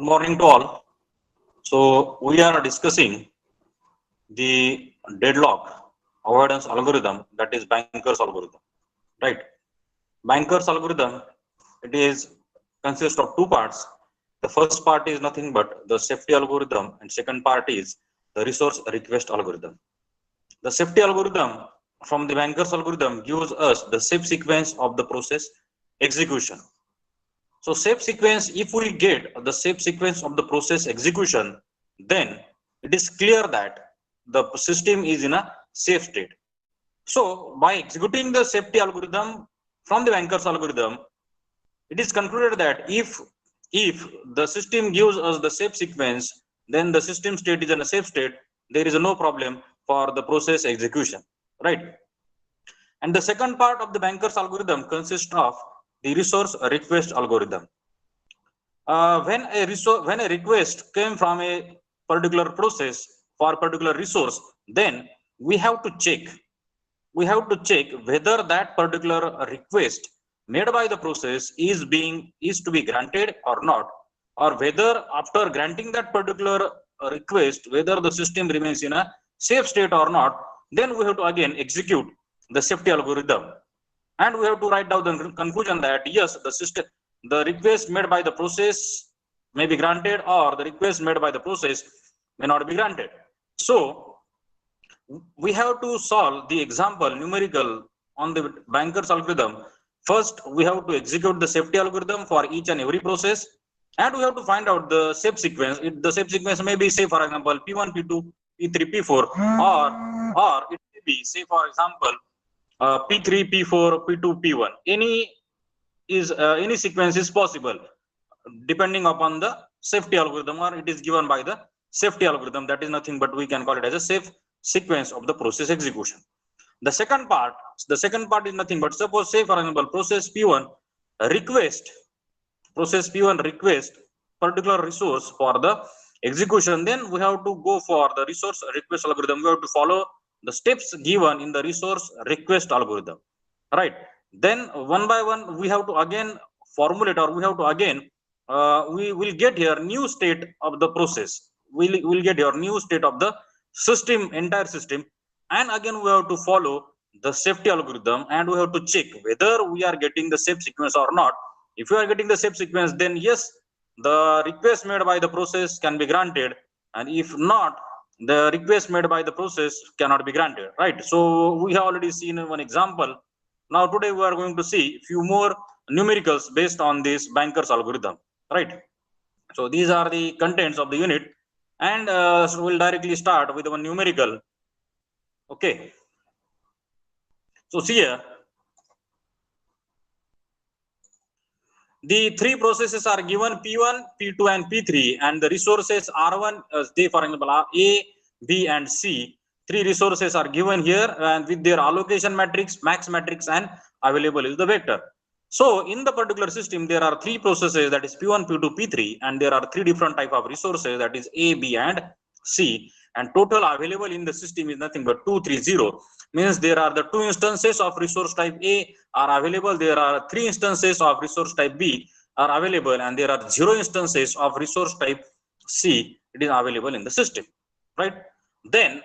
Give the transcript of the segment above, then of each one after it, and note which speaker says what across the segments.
Speaker 1: Good morning to all. So we are discussing the deadlock avoidance algorithm, that is banker's algorithm, right? Banker's algorithm, it is consists of two parts. The first part is nothing but the safety algorithm, and second part is the resource request algorithm. The safety algorithm from the banker's algorithm gives us the safe sequence of the process execution. So safe sequence, if we get the safe sequence of the process execution, then it is clear that the system is in a safe state. So by executing the safety algorithm from the banker's algorithm, it is concluded that if the system gives us the safe sequence, then the system state is in a safe state. There is no problem for the process execution, right? And the second part of the banker's algorithm consists of the resource request algorithm. When a request came from a particular process for a particular resource, then we have to check whether that particular request made by the process is to be granted or not, or whether after granting that particular request, whether the system remains in a safe state or not. Then we have to again execute the safety algorithm, and we have to write down the conclusion that yes, the request made by the process may be granted, or the request made by the process may not be granted. So we have to solve the example numerical on the banker's algorithm. First, we have to execute the safety algorithm for each and every process, and we have to find out the safe sequence. The safe sequence may be, say for example, P1, P2, P3, P4, or it may be, say for example, P3, P4, P2, P1. Any sequence is possible depending upon the safety algorithm, or it is given by the safety algorithm. That is nothing but we can call it as a safe sequence of the process execution. The second part is nothing but, suppose, say for example, process P1 request particular resource for the execution. Then we have to go for the resource request algorithm. We have to follow the steps given in the resource request algorithm, right? Then one by one we have to again formulate, or we have to again we will get here new state of the process. We'll get here new state of the system, entire system, and again we have to follow the safety algorithm, and we have to check whether we are getting the safe sequence or not. If you are getting the safe sequence, then yes, the request made by the process can be granted, and if not, the request made by the process cannot be granted, right? So we have already seen one example. Now today we are going to see few more numericals based on this banker's algorithm, right? So these are the contents of the unit, and so we'll directly start with one numerical. Okay, so see here, the three processes are given, P1, P2, and P3, and the resources R1, they for example are A, B, and C. Three resources are given here, and with their allocation matrix, max matrix, and available is the vector. So in the particular system, there are three processes, that is P1, P2, P3, and there are three different type of resources, that is A, B, and C. And total available in the system is nothing but 230. Means there are the two instances of resource type A are available, there are three instances of resource type B are available, and there are 0 instances of resource type C, it is available in the system, right? Then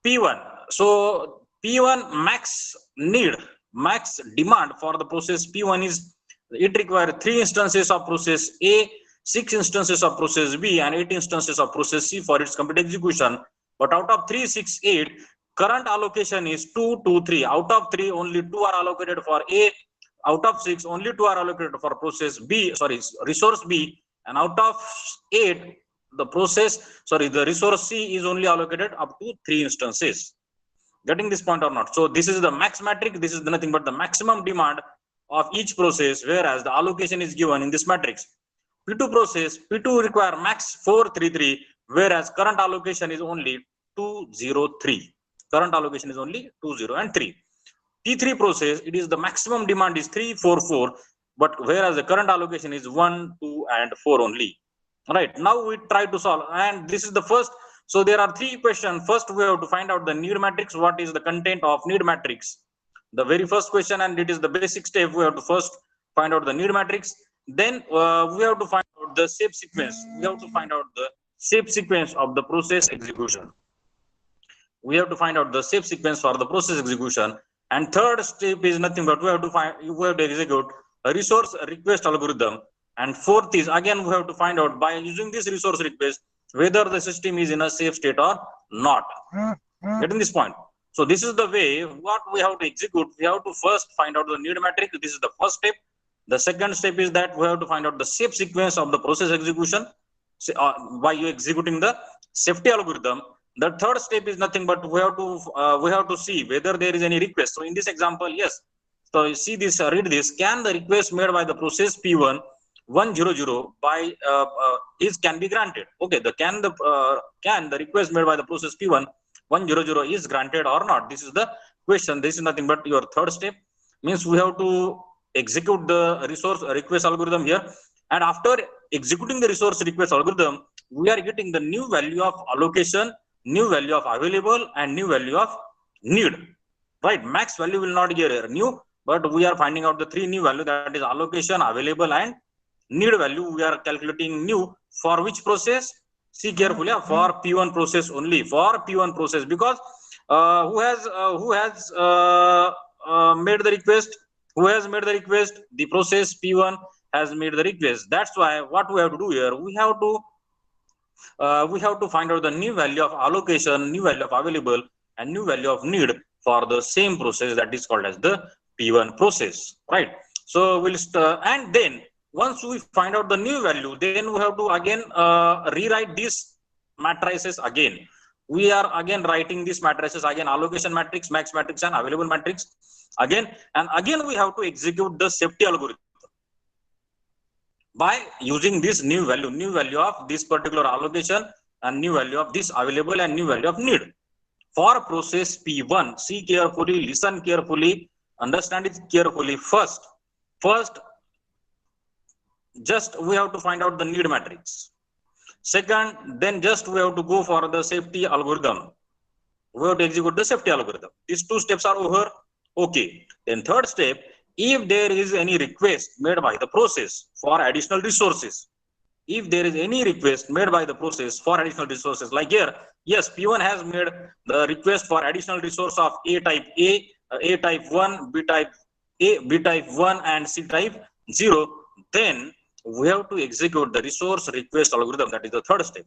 Speaker 1: P1, so P1 max demand for the process P1 is, it requires 3 instances of process A, 6 instances of process B, and 8 instances of process C for its complete execution. But out of 3, 6, 8, current allocation is 2, 2, 3. Out of 3, only 2 are allocated for A. Out of 6, only 2 are allocated for process B, resource B. And out of 8, the resource C is only allocated up to 3 instances. Getting this point or not? So this is the max matrix. This is nothing but the maximum demand of each process, whereas the allocation is given in this matrix. P2 process, P2 require max 433, whereas current allocation is only 203. Current allocation is only 20 and 3. T3 process, it is the maximum demand is 344, but whereas the current allocation is 1, 2, and 4 only. Right, now we try to solve, and this is the first. So there are three questions. First, we have to find out the need matrix. What is the content of need matrix? The very first question, and it is the basic step. We have to first find out the need matrix. then we have to find out the shape sequence. We have to find out the shape sequence of the process execution. We have to find out the shape sequence for the process execution. And third step is nothing but we have to execute a resource request algorithm. And fourth is again we have to find out by using this resource request whether the system is in a safe state or not. Getting this point? So this is the way what we have to execute. We have to first find out the need matrix. This is the first step. The second step is that we have to find out the shape sequence of the process execution by executing the safety algorithm. The third step is nothing but we have to see whether there is any request. So in this example, yes. So you see this, read this. Can the request made by the process P1 100 by can be granted? Okay, can the request made by the process P1 100 is granted or not? This is the question. This is nothing but your third step. Means we have to execute the resource request algorithm here, and after executing the resource request algorithm, we are getting the new value of allocation, new value of available, and new value of need. Right? Max value will not get new, but we are finding out the three new value, that is allocation, available, and need value. We are calculating new for which process? See carefully, for P1 process only, for P1 process, because who has made the request? Who has made the request? The process P1 has made the request. That's why what we have to do here, we have to find out the new value of allocation, new value of available, and new value of need for the same process, that is called as the P1 process, right? So we'll and then once we find out the new value, then we have to again rewrite these matrices again. We are again writing these matrices again: allocation matrix, max matrix, and available matrix again. And again we have to execute the safety algorithm by using this new value of this particular allocation, and new value of this available, and new value of need for process P1. See carefully, listen carefully, understand it carefully. First just we have to find out the need matrix. Second, then just we have to go for the safety algorithm. We have to execute the safety algorithm. These two steps are over. Okay. Then third step, if there is any request made by the process for additional resources, if there is any request made by the process for additional resources, like here, yes, P1 has made the request for additional resource of A type A type 1, B type 1, and C type 0, then we have to execute the resource request algorithm. That is the third step.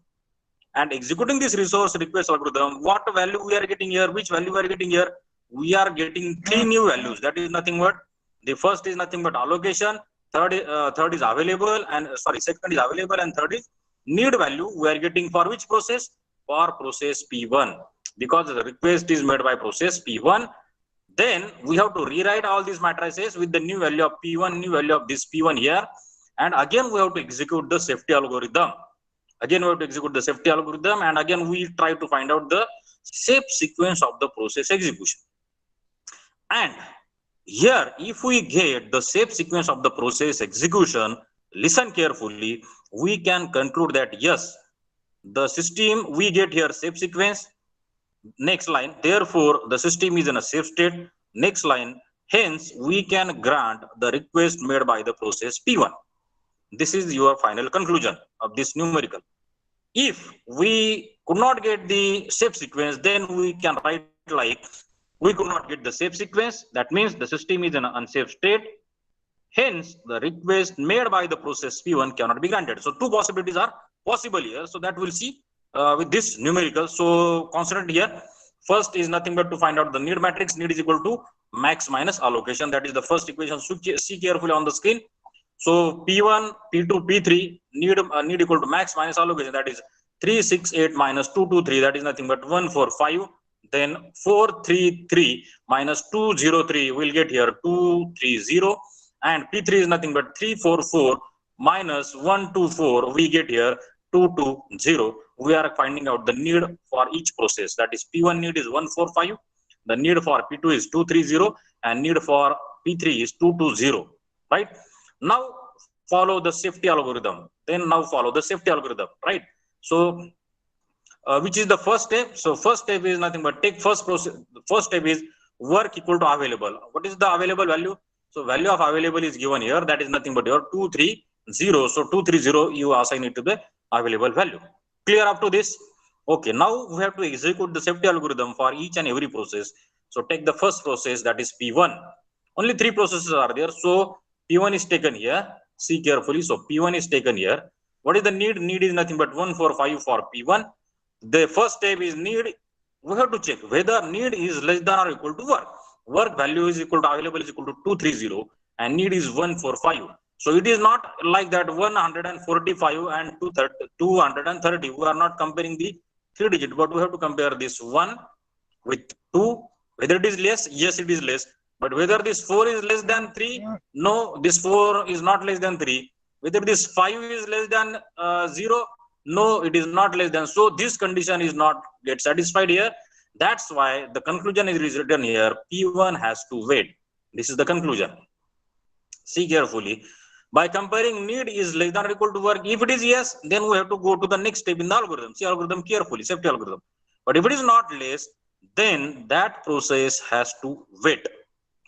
Speaker 1: And executing this resource request algorithm, what value we are getting here? Which value we are getting here? We are getting three new values. That is nothing but, the first is nothing but allocation, third is available, and second is available, and third is need value. We are getting for which process? For process P1, because the request is made by process P1. Then we have to rewrite all these matrices with the new value of P1, new value of this P1 here, and again we have to execute the safety algorithm. Again we have to execute the safety algorithm, and again we try to find out the shape sequence of the process execution. And here, if we get the shape sequence of the process execution, listen carefully, we can conclude that yes, the system, we get here shape sequence. Next line, therefore the system is in a safe state. Next line, hence we can grant the request made by the process P1. This is your final conclusion of this numerical. If we could not get the shape sequence, then we can write like, we could not get the shape sequence. That means the system is in an unsafe state. Hence, the request made by the process P1 cannot be granted. So two possibilities are possible here. So that we'll see with this numerical. So consider here. First is nothing but to find out the need matrix. Need is equal to max minus allocation. That is the first equation. So see carefully on the screen. So P1, P2, P3 need equal to max minus allocation. That is 368 minus 223. That is nothing but 145. Then 433 minus 203 will get here 230, and P3 is nothing but 344 minus 124, we get here 220. We are finding out the need for each process. That is P1 need is 145, the need for P2 is 230, and need for P3 is 220, right? Now follow the safety algorithm. Then now follow the safety algorithm, right? So which is the first step? So first step is nothing but take first process. First step is work equal to available. What is the available value? So value of available is given here. That is nothing but your 2, 3, 0. So 230 you assign it to the available value. Clear up to this? Okay, now we have to execute the safety algorithm for each and every process. So take the first process, that is P1. Only 3 processes are there. So P1 is taken here. See carefully. So P1 is taken here. What is the need? Need is nothing but 145 for P1. The first step is need. We have to check whether need is less than or equal to work. Work value is equal to available is equal to 230 and need is 145. So it is not like that 145 and 230. We are not comparing the 3 digit, but we have to compare this 1 with 2. Whether it is less, yes, it is less. But whether this 4 is less than 3, no, this 4 is not less than 3. Whether this 5 is less than 0, no, it is not less than. So this condition is not get satisfied here. That's why the conclusion is written here. P1 has to wait. This is the conclusion. See carefully. By comparing need is less than or equal to work, if it is yes, then we have to go to the next step in the algorithm. See algorithm carefully, safety algorithm. But if it is not less, then that process has to wait.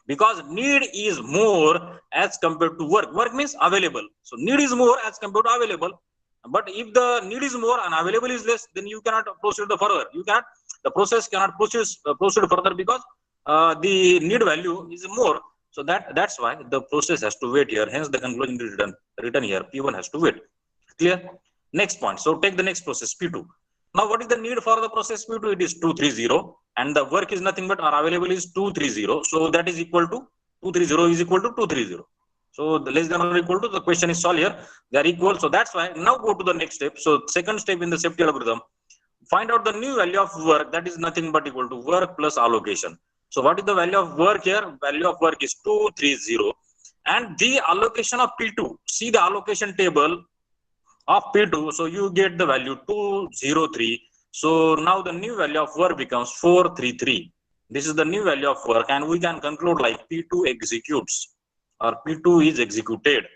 Speaker 1: Because need is more as compared to work. Work means available. So need is more as compared to available. But if the need is more and available is less, then you cannot proceed further. You cannot, the process cannot proceed further because the need value is more. So that's why the process has to wait here. Hence the conclusion is written here. P1 has to wait. Clear? Next point. So take the next process, P2. Now what is the need for the process P2? It is 230 and the work is nothing but our available is 230. So that is equal to 230 is equal to 230. So the less than or equal to, the question is solved here. They are equal. So that's why now go to the next step. So second step in the safety algorithm, find out the new value of work, that is nothing but equal to work plus allocation. So what is the value of work here? Value of work is 230 and the allocation of P2. See the allocation table of P2. So you get the value 203. So now the new value of work becomes 433. This is the new value of work and we can conclude like P2 executes or P2 is executed.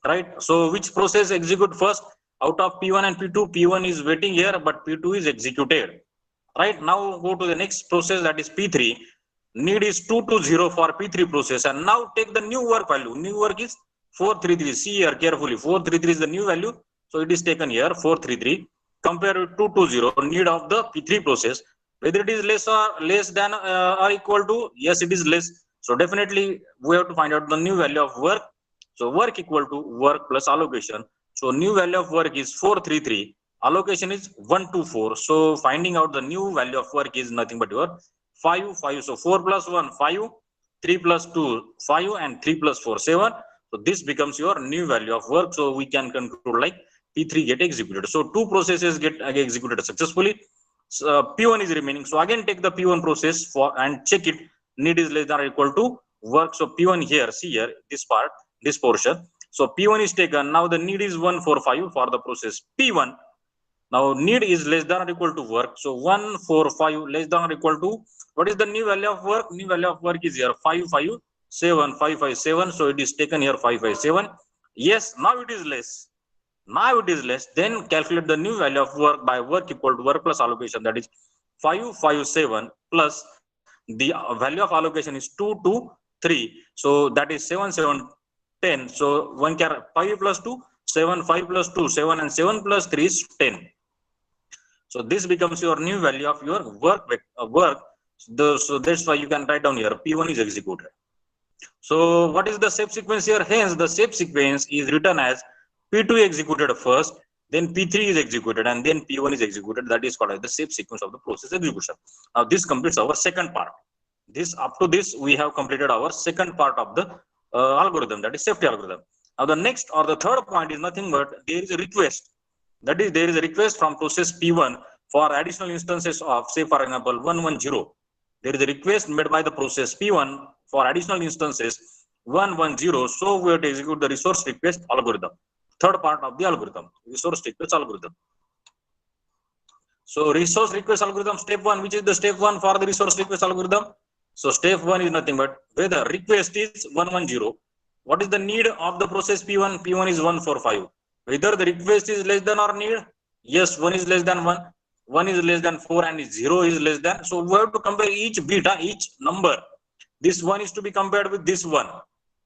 Speaker 1: Right? So which process execute first? Out of P1 and P2, P1 is waiting here, but P2 is executed. Right? Now go to the next process, that is P3. Need is 220 for P3 process. And now take the new work value. New work is 433. See here carefully. 433 is the new value. So it is taken here, 433. Compare with 220, need of the P3 process. Whether it is less than or equal to, yes, it is less. So definitely we have to find out the new value of work. So work equal to work plus allocation. So new value of work is 433. Allocation is 124. So finding out the new value of work is nothing but your 5. So 4 plus 1, 5. 3 plus 2, 5. And 3 plus 4, 7. So this becomes your new value of work. So we can conclude like P3 get executed. So 2 processes get executed successfully. So P1 is remaining. So again take the P1 process for and check it. Need is less than or equal to work. So P1 here, see here, this part, this portion. So P1 is taken. Now the need is 145 for the process P1. Now need is less than or equal to work. So 145 less than or equal to, what is the new value of work? New value of work is here 557. So it is taken here 557. Yes, now it is less. Now it is less. Then calculate the new value of work by work equal to work plus allocation. That is 557 plus the value of allocation is 223. So that is 7, 7, 10. So 5 plus 2, 7, 5 plus 2, 7 and 7 plus 3 is 10. So this becomes your new value of your work. So that's why you can write down here P1 is executed. So what is the step sequence here? Hence the step sequence is written as P2 executed first, then P3 is executed, and then P1 is executed. That is called as the step sequence of the process execution. Now this completes our second part. Up to this we have completed our second part of the algorithm, that is safety algorithm. Now the next or the third point is nothing but there is a request. That is, there is a request from process P1 for additional instances of, say for example, 110. There is a request made by the process P1 for additional instances 110. So we have to execute the resource request algorithm. Third part of the algorithm, resource request algorithm. So resource request algorithm step 1, which is the step 1 for the resource request algorithm. So step 1 is nothing but whether request is 110. What is the need of the process P1? P1 is 145. Whether the request is less than or need? Yes, 1 is less than 1. 1 is less than 4 and 0 is less than. So we have to compare each beta, each number. This 1 is to be compared with this 1.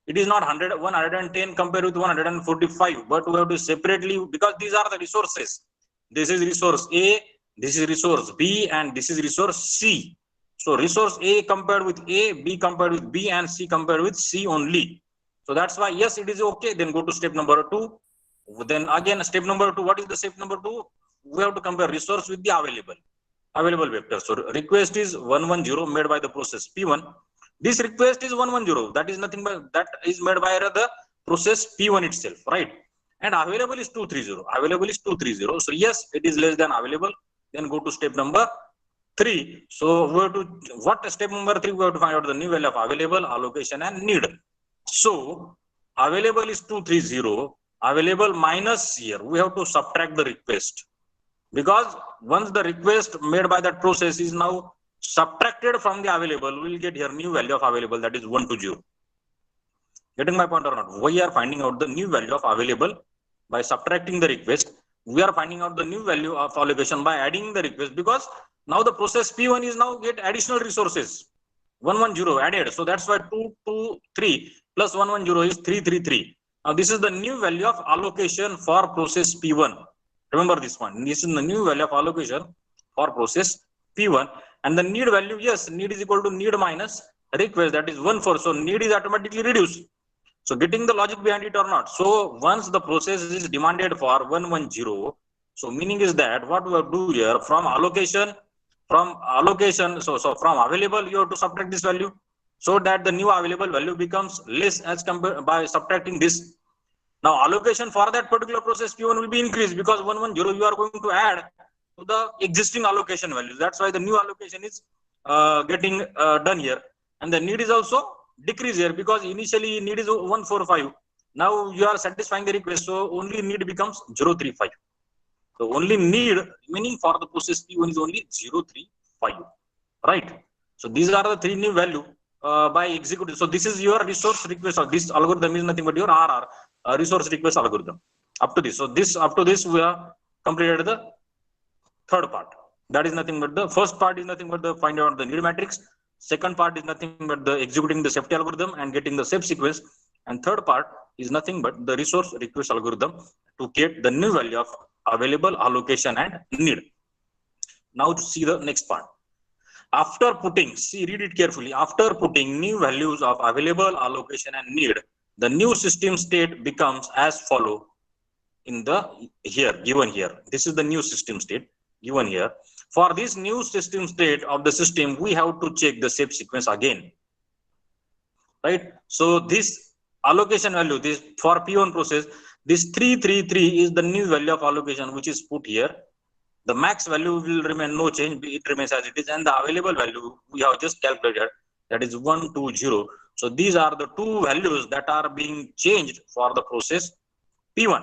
Speaker 1: It is not 110 compared with 145, but we have to separately, because these are the resources. This is resource A, this is resource B, and this is resource C. So resource A compared with A, B compared with B, and C compared with C only. So that's why, yes, it is okay. Then go to step number 2. Then again, step number 2, what is the step number 2? We have to compare resource with the available vector. So request is 110 made by the process P1. This request is 110. That is nothing but that is made by the process P1 itself, right? And available is 230. Available is 230. So yes, it is less than available. Then go to step number 3. So we have to, what step number 3? We have to find out the new value of available, allocation, and need. So available is 230. Available minus here, we have to subtract the request, because once the request made by that process is now subtracted from the available, we will get here new value of available, that is 120. Getting my point or not? We are finding out the new value of available by subtracting the request. We are finding out the new value of allocation by adding the request, because now the process P1 is now get additional resources. 110 added. So that's why 223 plus 110 is 333. Now this is the new value of allocation for process P1. Remember this one. This is the new value of allocation for process P1. And the need value, yes, need is equal to need minus request, that is 14. So need is automatically reduced. So getting the logic behind it or not. So once the process is demanded for 110, so meaning is that what we have to do here, from allocation, so from available, you have to subtract this value, so that the new available value becomes less as compared by subtracting this. Now allocation for that particular process P1 will be increased, because 110 you are going to add to the existing allocation values. That's why the new allocation is getting done here. And the need is also decrease here, because initially need is 145. Now you are satisfying the request, so only need becomes 035. So only need remaining for the process P1 is only 035, right? So these are the 3 new value by executing. So this is your resource request, or this algorithm is nothing but your RR, resource request algorithm. Up to this, so this up to this we have completed the third part. That is nothing but the first part is nothing but the find out the need matrix. Second part is nothing but the executing the safety algorithm and getting the safe sequence. And third part is nothing but the resource request algorithm to get the new value of available, allocation, and need. Now to see the next part. After putting, read it carefully. After putting new values of available, allocation, and need, the new system state becomes as follow in the given here. This is the new system state given here. For this new system state of the system, we have to check the safe sequence again, right? So this allocation value, this for P1 process, this 333 is the new value of allocation which is put here. The max value will remain no change, it remains as it is, and the available value we have just calculated, that is 120. So these are the 2 values that are being changed for the process P1.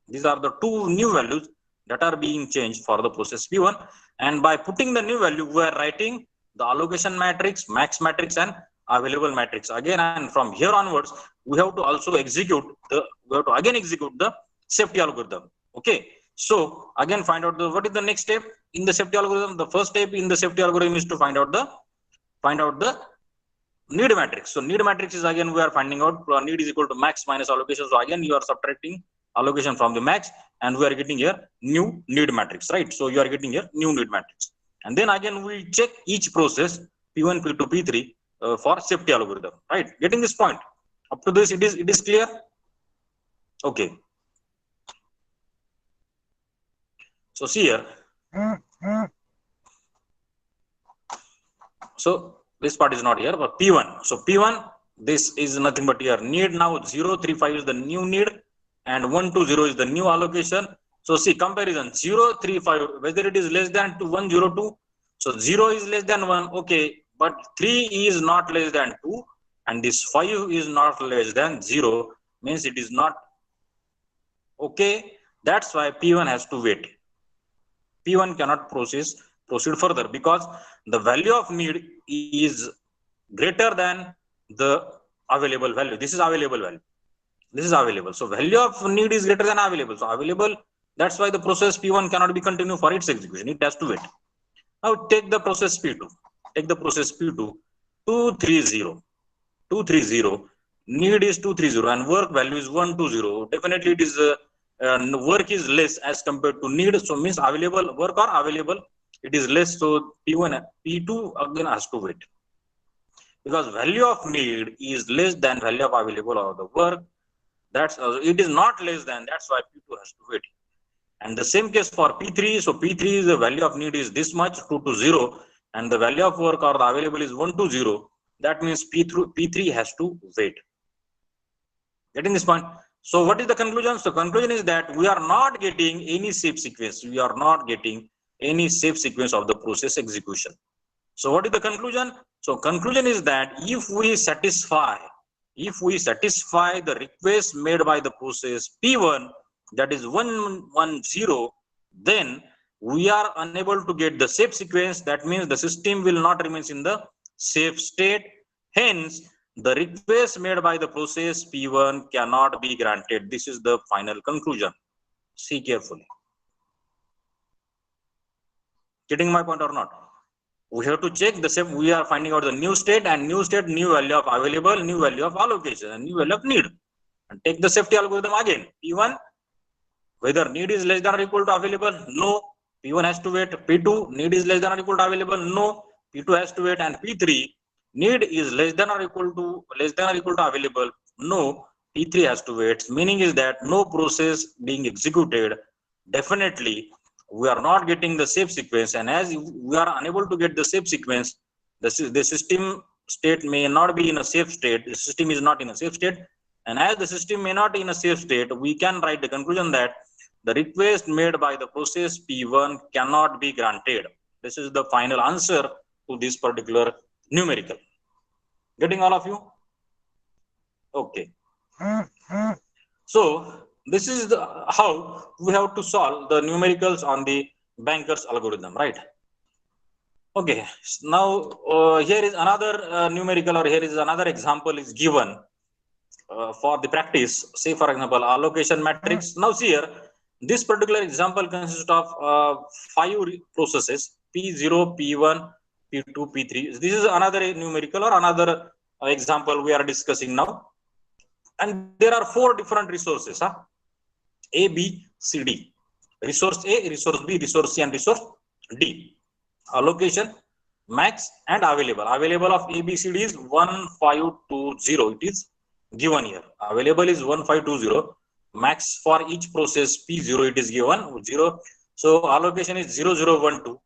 Speaker 1: These are the 2 new values that are being changed for the process P1, and by putting the new value, we are writing the allocation matrix, max matrix, and available matrix again. And from here onwards, we have to also execute the safety algorithm. Okay. So again, find out what is the next step in the safety algorithm. The first step in the safety algorithm is to find out the need matrix. So need matrix is, again, we are finding out need is equal to max minus allocation. So again, you are subtracting allocation from the max, and we are getting here new need matrix, right? So you are getting here new need matrix, and then again we check each process P1, P2, P3 for safety algorithm, right? Getting this point? Up to this, it is clear? Okay. So see here. So this part is not here, but P1. So P1, this is nothing but here need. Now 035 is the new need, and 120 is the new allocation. So see comparison 035, whether it is less than 102. So 0 is less than 1, okay, but 3 is not less than 2, and this 5 is not less than 0, means it is not okay. That's why P1 has to wait. P1 cannot proceed further, because the value of need is greater than the available value. This is available value. This is available. So value of need is greater than available. So available, that's why the process P1 cannot be continued for its execution. It has to wait. Now take the process P2. Take the process P2, 230. need is 230 and work value is 120. Definitely it is work is less as compared to need. So means available work or available, it is less. So P1, P2 again has to wait, because value of need is less than value of available or the work. That's it is not less than. That's why P2 has to wait. And the same case for P3. So P3 is the value of need is this much 220, and the value of work or the available is 120. That means P3 has to wait. Getting this point? So what is the conclusion? So conclusion is that we are not getting any safe sequence. We are not getting any safe sequence of the process execution. So what is the conclusion? So conclusion is that if we satisfy the request made by the process P1, that is 110, then we are unable to get the safe sequence. That means the system will not remain in the safe state. Hence, the request made by the process P1 cannot be granted. This is the final conclusion. See carefully. Getting my point or not? We have to check the same. We are finding out the new state, and new state, new value of available, new value of allocation, and new value of need. And take the safety algorithm again. P1, whether need is less than or equal to available, no. P1 has to wait. P2, need is less than or equal to available, no. P2 has to wait. And P3, need is less than or equal to available, no. P3 has to wait. Meaning is that no process being executed. Definitely we are not getting the safe sequence, and as we are unable to get the safe sequence, the system state may not be in a safe state. The system is not in a safe state, and as the system may not in a safe state, we can write the conclusion that the request made by the process P1 cannot be granted. This is the final answer to this particular numerical. Getting all of you? Okay. So this is how we have to solve the numericals on the banker's algorithm, right? Okay. Now here is another numerical, or here is another example is given for the practice. Say for example, allocation matrix. Now see here, this particular example consists of 5 processes: P0, P1, P2, P3. This is another numerical or another example we are discussing now. And there are 4 different resources. A, B, C, D. Resource A, resource B, resource C, and resource D. Allocation, max, and available. Available of A, B, C, D is 1520. It is given here. Available is 1520. Max for each process P0, it is given 0. So allocation is 0012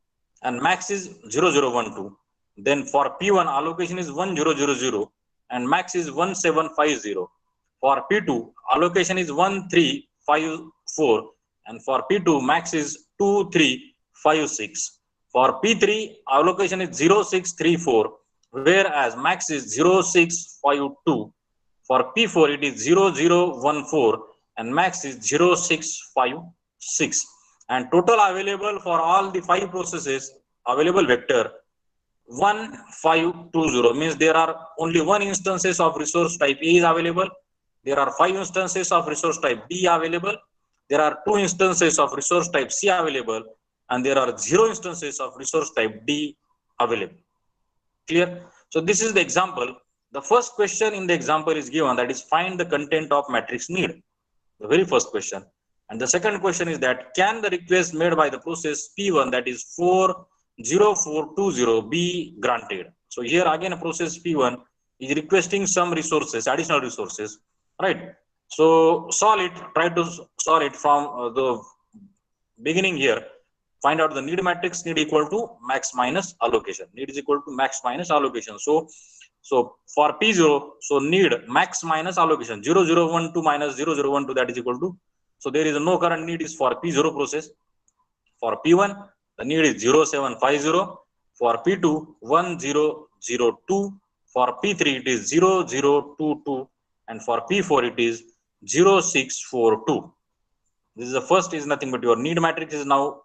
Speaker 1: and max is 0012. Then for P1, allocation is 1000 and max is 1750. For P2, allocation is 1354 and for P2, max is 2356. For P3, allocation is 0634, whereas max is 0652. For P4, it is 0014 and max is 0656. And total available for all the 5 processes, available vector 1520, means there are only 1 instances of resource type A is available. There are 5 instances of resource type B available. There are 2 instances of resource type C available, and there are 0 instances of resource type D available. Clear? So this is the example. The first question in the example is given, that is find the content of matrix need. The very first question. And the second question is that can the request made by the process P1, that is 40420, be granted? So here again a process P1 is requesting some resources, additional resources, right? So solve it, try to solve it from the beginning here. Find out the need matrix, need equal to max minus allocation. Need is equal to max minus allocation. So for P0, so need max minus allocation 0012 minus 0012, that is equal to, so there is no current need is for P0 process. For P1, the need is 0750. For P2, 1002. For P3, it is 0022. And for P4, it is 0642. This is the first, is nothing but your need matrix is now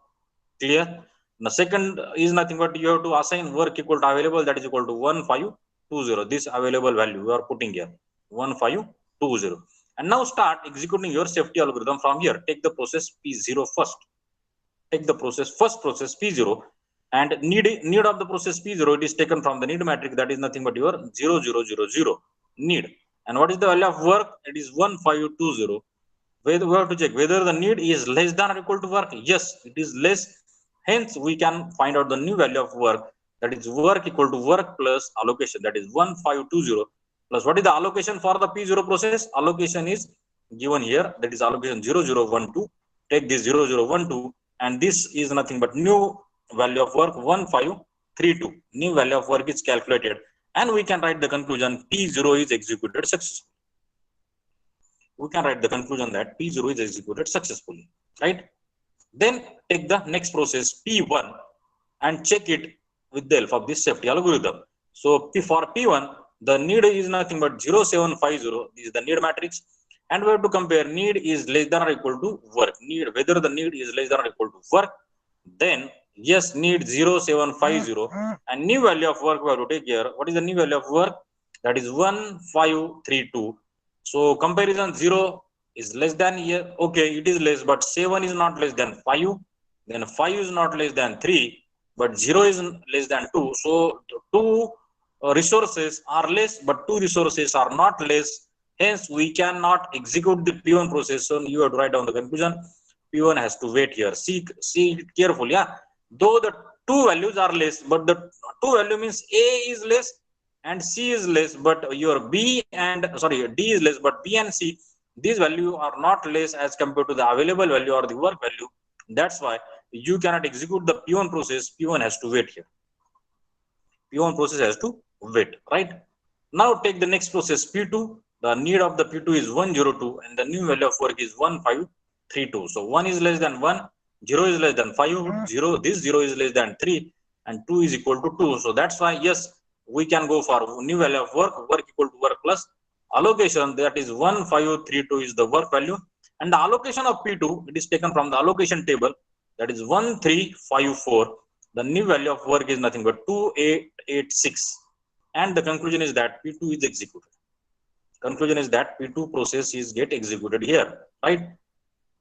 Speaker 1: clear. The second is nothing but you have to assign work equal to available, that is equal to 1520. This available value you are putting here 1520. And now start executing your safety algorithm from here. Take the process P0 first. Take the first process P0, and need of the process P0, it is taken from the need matrix, that is nothing but your 0000 need. And what is the value of work? It is 1520. Whether we have to check whether the need is less than or equal to work. Yes, it is less. Hence, we can find out the new value of work. That is work equal to work plus allocation. That is 1520 plus what is the allocation for the P0 process? Allocation is given here. That is allocation 0012. Take this 0012 and this is nothing but new value of work 1532. New value of work is calculated and we can write the conclusion P0 is executed successfully. We can write the conclusion that P0 is executed successfully, right? Then take the next process P1 and check it with the help of this safety algorithm. So for P1, the need is nothing but 0750. This is the need matrix. And we have to compare need is less than or equal to work. Need, whether the need is less than or equal to work, then yes, need 0750 and new value of work we have to take here. What is the new value of work? That is 1532. So comparison 0 is less than here. Okay, it is less, but 7 is not less than 5. Then 5 is not less than 3, but 0 is less than 2. So two resources are less, but two resources are not less. Hence, we cannot execute the P1 process. So you have to write down the conclusion. P1 has to wait here. See it carefully. Yeah. Though the two values are less, but the two value means A is less and C is less, but your D is less, but B and C, these values are not less as compared to the available value or the work value. That's why you cannot execute the P1 process. P1 has to wait here. P1 process has to wait, right? Now take the next process P2. The need of the P2 is 102 and the new value of work is 1532. So 1 is less than 1, 0 is less than 5, 0, this 0 is less than 3 and 2 is equal to 2. So that's why, yes, we can go for new value of work equal to work plus allocation, that is 1532 is the work value, and the allocation of P2, it is taken from the allocation table, that is 1354. The new value of work is nothing but 2886, and the conclusion is that P2 is executed. Conclusion is that P2 process is get executed here, right?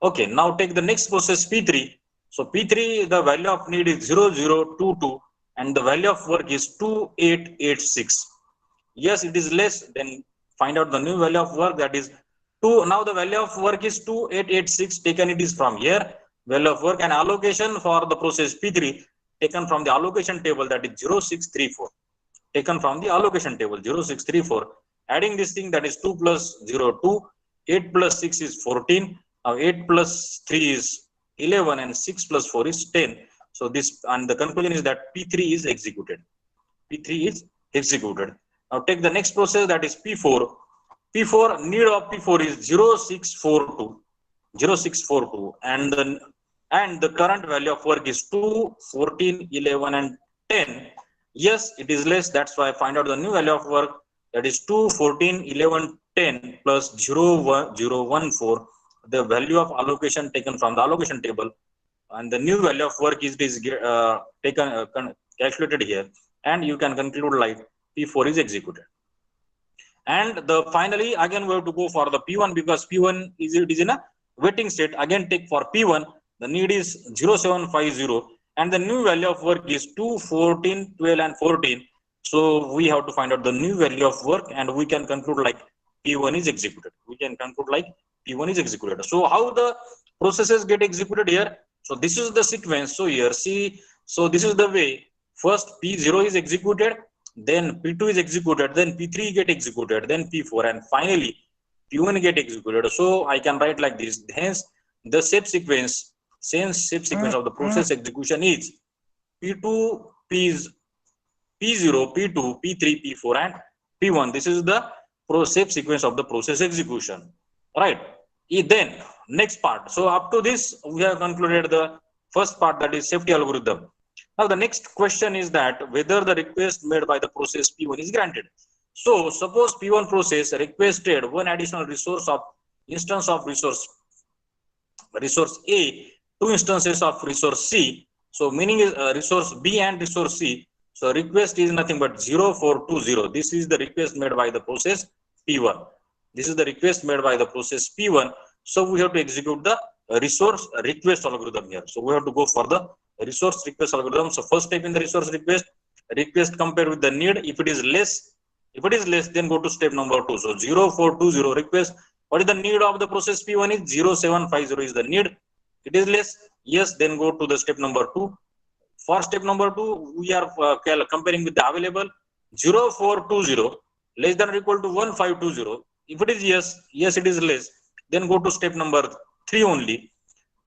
Speaker 1: Okay, now take the next process P3. So P3, the value of need is 0022 and the value of work is 2886. Yes, it is less. Then find out the new value of work, that is 2. Now the value of work is 2886. Taken it is from here. Value of work and allocation for the process P3 taken from the allocation table, that is 0634. Taken from the allocation table 0634. Adding this thing, that is 2 plus 0 2. 8 plus 6 is 14. Now 8 plus 3 is 11 and 6 plus 4 is 10. So this, and the conclusion is that P3 is executed. P3 is executed. Now take the next process, that is P4. P4, need of P4 is 0642. 0642 and the current value of work is 2, 14, 11 and 10. Yes, it is less. That's why I find out the new value of work, that is 2, 14, 11, 10 plus 0, 1, 0, 1, 4. The value of allocation taken from the allocation table, and the new value of work is calculated here, and you can conclude like P4 is executed. And the finally again we have to go for the P1, because P1 is in a waiting state. Again take for P1, the need is 0750 and the new value of work is 2, 14, 12 and 14. So we have to find out the new value of work and we can conclude like P1 is executed. We can conclude like P1 is executed. So how the processes get executed here? So this is the sequence. So here see, so this is the way. First P0 is executed, then P2 is executed, then P3 get executed, then P4, and finally P1 get executed. So I can write like this. Hence the step sequence of the process execution is P2, P0, P2, P3, P4 and P1. This is the step sequence of the process execution, right? Then next part. So up to this we have concluded the first part, that is safety algorithm. Now the next question is that whether the request made by the process P1 is granted. So suppose P1 process requested one additional resource of instance of resource A, two instances of resource C. So meaning is resource B and resource C. So request is nothing but 0420. This is the request made by the process P1. This is the request made by the process P1. So we have to execute the resource request algorithm here. So we have to go for the resource request algorithm. So first step in the resource request compare with the need. If it is less, If it is less, then go to step number 2. So 0420 request. What is the need of the process P1 is 0750 is the need. It is less. Yes, then go to the step number 2. For step number 2, we are comparing with the available 0420 less than or equal to 1520. If it is yes, it is less. Then go to step number 3 only.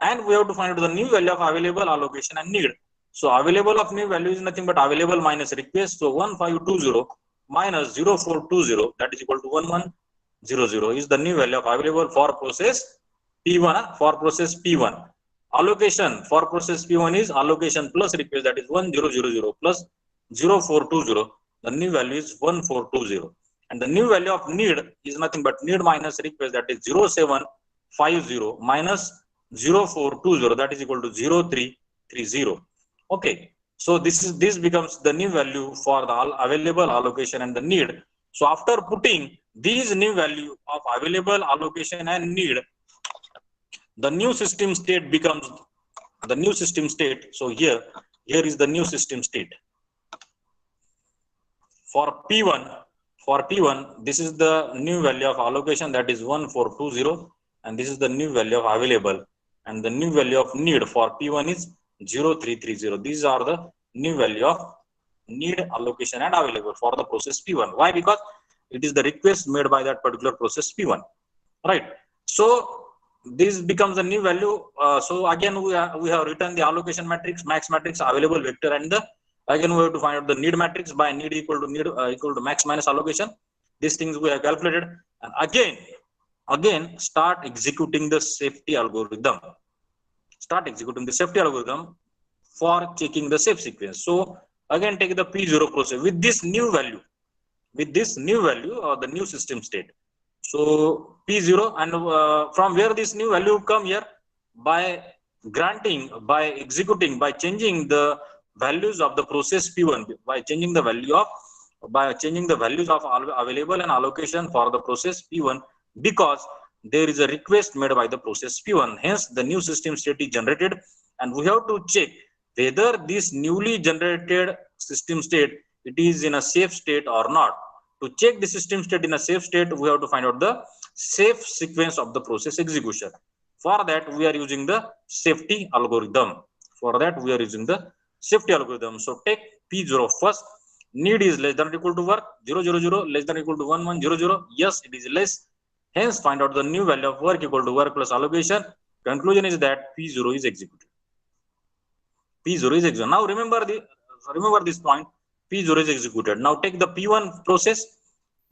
Speaker 1: And we have to find out the new value of available, allocation and need. So available of new value is nothing but available minus request. So 1520 minus 0420, that is equal to 1100 is the new value of available for process P1. For process P1, allocation for process P1 is allocation plus request, that is 1000 plus 0420. The new value is 1420, and the new value of need is nothing but need minus request, that is 0750 minus 0420, that is equal to 0330. Okay, so this becomes the new value for the available, allocation and the need. So after putting these new value of available, allocation and need, the new system state becomes the new system state. So here is the new system state for P1. This is the new value of allocation, that is 1420, and this is the new value of available, and the new value of need for P1 is 0330. These are the new value of need, allocation and available for the process P1. Why? Because it is the request made by that particular process P1, right? So this becomes a new value. So again we have written the allocation matrix, max matrix, available vector, and the again we have to find out the need matrix by need equal to max minus allocation. These things we have calculated, and again start executing the safety algorithm. Start executing the safety algorithm for checking the safe sequence. So again take the P0 process with this new value or the new system state. So P0, and from where this new value come here, by executing, by changing the values of the process P1, by changing the values of available and allocation for the process P1, because there is a request made by the process P1. Hence the new system state is generated, and we have to check whether this newly generated system state, it is in a safe state or not. To check the system state in a safe state, we have to find out the safe sequence of the process execution. For that, we are using the safety algorithm. So take P0 first. Need is less than or equal to work 000 less than or equal to 1100. Yes, it is less. Hence, find out the new value of work equal to work plus allocation. Conclusion is that P0 is executed. Now remember this point. P0 is executed. Now take the P1 process.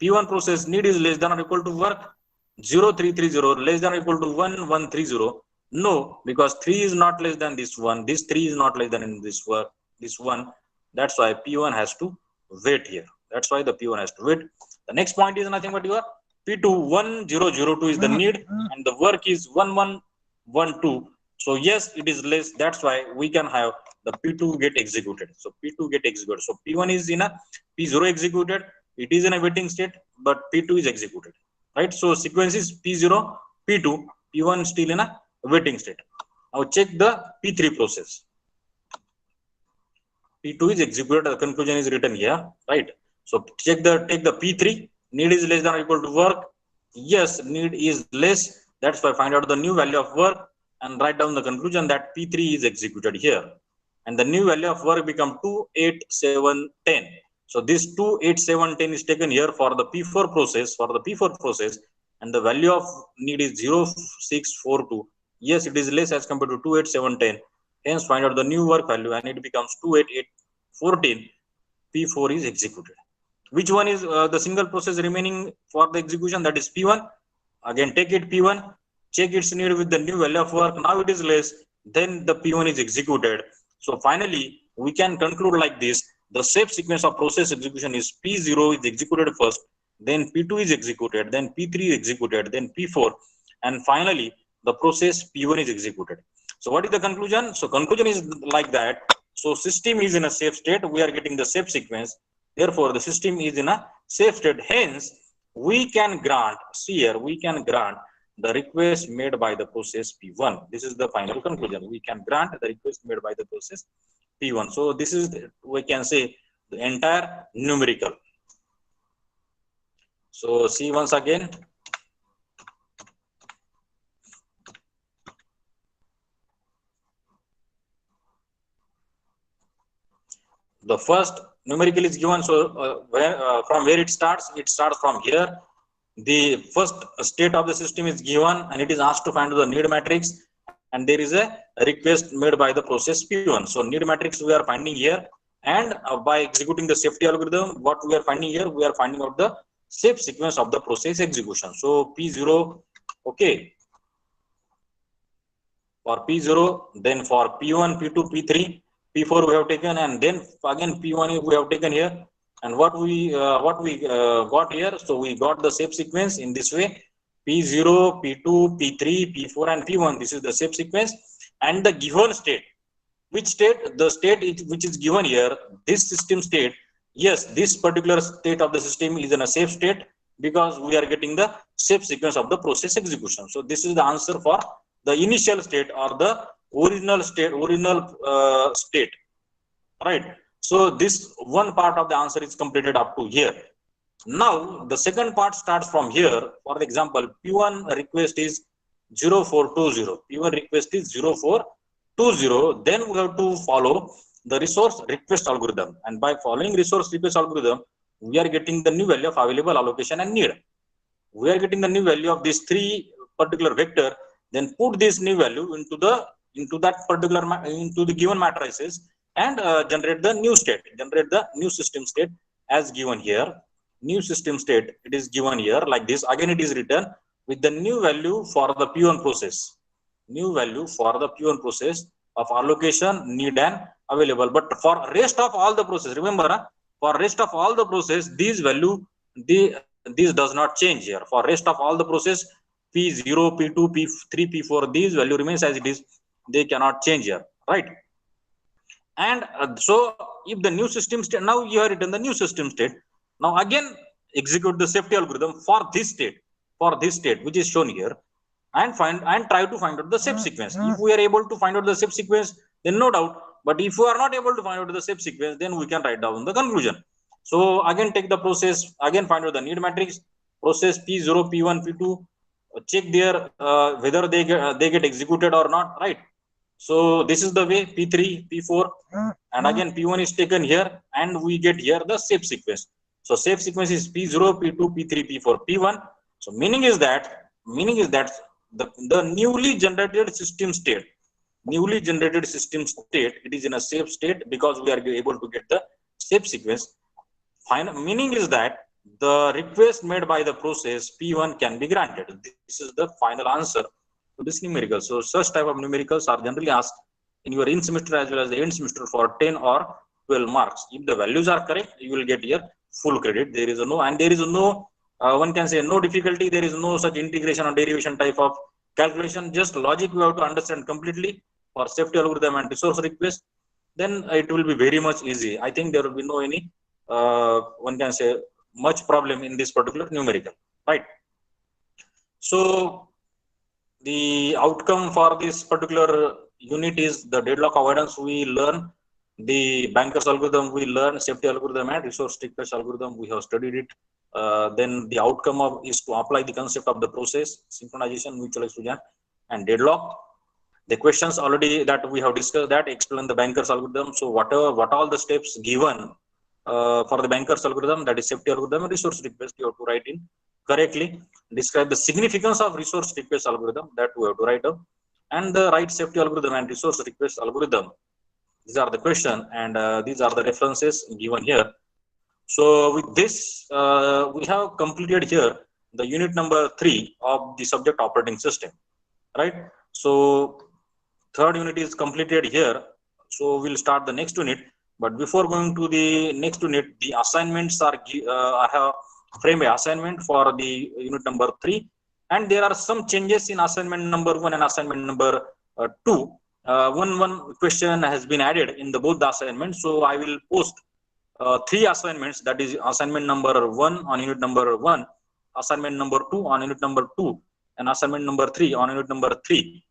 Speaker 1: Need is less than or equal to work 0330 less than or equal to 1130. No, because 3 is not less than this one. This 3 is not less than in this one. That's why P1 has to wait here. The next point is nothing but your P2 1002 is the need, and the work is 1112. So yes, it is less. That's why we can have the P2 get executed. So P1 is in a P0 executed. It is in a waiting state, but P2 is executed. Right. So sequence is P0, P2, P1 still in a waiting state. Now check the P3 process. P2 is executed. The conclusion is written here. Right. So take the P3. Need is less than or equal to work. Yes, need is less. That's why find out the new value of work and write down the conclusion that P3 is executed here. And the new value of work become 28710. So this 28710 is taken here for the P4 process, and the value of need is 0642. Yes, it is less as compared to 28710. Hence find out the new work value, and it becomes 28814. P4 is executed. Which one is the single process remaining for the execution? That is P1. Again take it P1, check its need with the new value of work. Now it is less, then the P1 is executed. So finally we can conclude like this. The safe sequence of process execution is P0 is executed first, then P2 is executed, then P3 is executed, then P4, and finally the process P1 is executed. So what is the conclusion? So conclusion is like that. So system is in a safe state. We are getting the safe sequence. Therefore, the system is in a safe state. Hence, we can grant the request made by the process P1. This is the final conclusion. We can grant the request made by the process P1. So this is, we can say, the entire numerical. So see once again. The first numerical is given, so from where it starts from here. The first state of the system is given and it is asked to find the need matrix, and there is a request made by the process P1. So need matrix we are finding here, and by executing the safety algorithm, what we are finding here, we are finding out the safe sequence of the process execution. So P0, okay, for P0, then for P1, P2, P3, P4 we have taken, and then again P1 we have taken here. And what we got here, so we got the shape sequence in this way: P0, P2, P3, P4, and P1. This is the shape sequence, and the given state. Which state? The state which is given here, this system state. Yes, this particular state of the system is in a safe state because we are getting the safe sequence of the process execution. So this is the answer for the initial state or the original state, right? So this one part of the answer is completed up to here. Now the second part starts from here. For example, P1 request is 0420. P1 request is 0420. Then we have to follow the resource request algorithm, and by following resource request algorithm, we are getting the new value of available, allocation, and need. We are getting the new value of these three particular vector, then put this new value into that particular into the given matrices, and generate the new state, generate the new system state as given here. New system state, it is given here like this. Again it is written with the new value for the P1 process, new value for the P1 process of allocation, need, and available. But for rest of all the process, remember, for rest of all the process, these value, this does not change here. For rest of all the process, P0, P2, P3, P4, these value remains as it is. They cannot change here, right? And so if the new system state, now you have written the new system state. Now again execute the safety algorithm for this state which is shown here, and try to find out the safe sequence. If we are able to find out the safe sequence, then no doubt. But if we are not able to find out the safe sequence, then we can write down the conclusion. So again take the process, again find out the need matrix, process P0, P1, P2, check their whether they get executed or not, right? So this is the way P3, P4, and again P1 is taken here, and we get here the safe sequence. So safe sequence is P0, P2, P3, P4, P1. So meaning is that the newly generated system state, it is in a safe state because we are able to get the safe sequence. Final meaning is that the request made by the process P1 can be granted. This is the final answer to this numerical. So such type of numericals are generally asked in your in semester as well as the end semester for 10 or 12 marks. If the values are correct, you will get here full credit. There is no one can say no difficulty. There is no such integration or derivation type of calculation. Just logic you have to understand completely for safety algorithm and resource request. Then it will be very much easy. I think there will be no any one can say much problem in this particular numerical, right? So the outcome for this particular unit is the deadlock avoidance. We learn the bankers algorithm, we learn safety algorithm, and resource request algorithm. We have studied it. Then the outcome of is to apply the concept of the process, synchronization, mutual exclusion, and deadlock. The questions already that we have discussed, that explain the bankers algorithm. So what all the steps given for the bankers algorithm, that is safety algorithm and resource request, you have to write in correctly. Describe the significance of resource request algorithm, that we have to write up, and the right safety algorithm and resource request algorithm. These are the question, and these are the references given here. So with this, we have completed here the unit number 3 of the subject operating system, right? So third unit is completed here. So we'll start the next unit. But before going to the next unit, the assignments are I have framed an assignment for the unit number 3, and there are some changes in assignment number 1 and assignment number 2. One question has been added in the both the assignments. So I will post 3 assignments, that is assignment number 1 on unit number 1, assignment number 2 on unit number 2, and assignment number 3 on unit number 3.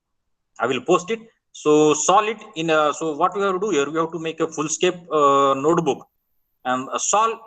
Speaker 1: I will post it. So solve it in so what we have to do here, we have to make a full scape notebook and solve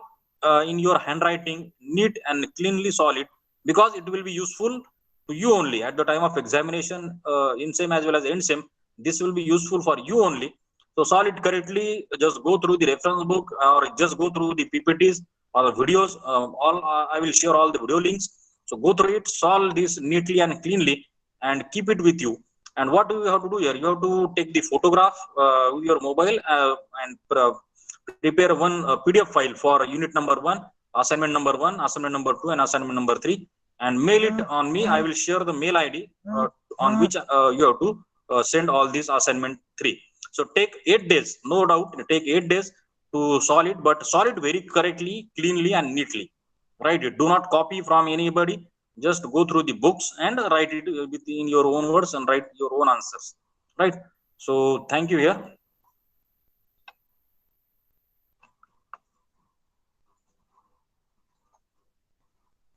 Speaker 1: in your handwriting, neat and cleanly solid, because it will be useful to you only at the time of examination, in same as well as end same. This will be useful for you only. So solve it correctly. Just go through the reference book or just go through the PPTs or the videos. All I will share all the video links. So go through it, solve this neatly and cleanly, and keep it with you. And what do you have to do here? You have to take the photograph with your mobile, and prepare one PDF file for unit number 1, assignment number 1, assignment number 2, and assignment number 3, and mail it on me. I will share the mail ID on which you have to send all these assignment 3. So take 8 days, no doubt. Take 8 days to solve it, but solve it very correctly, cleanly, and neatly. Right? Do not copy from anybody. Just go through the books and write it in your own words and write your own answers. Right? So thank you here.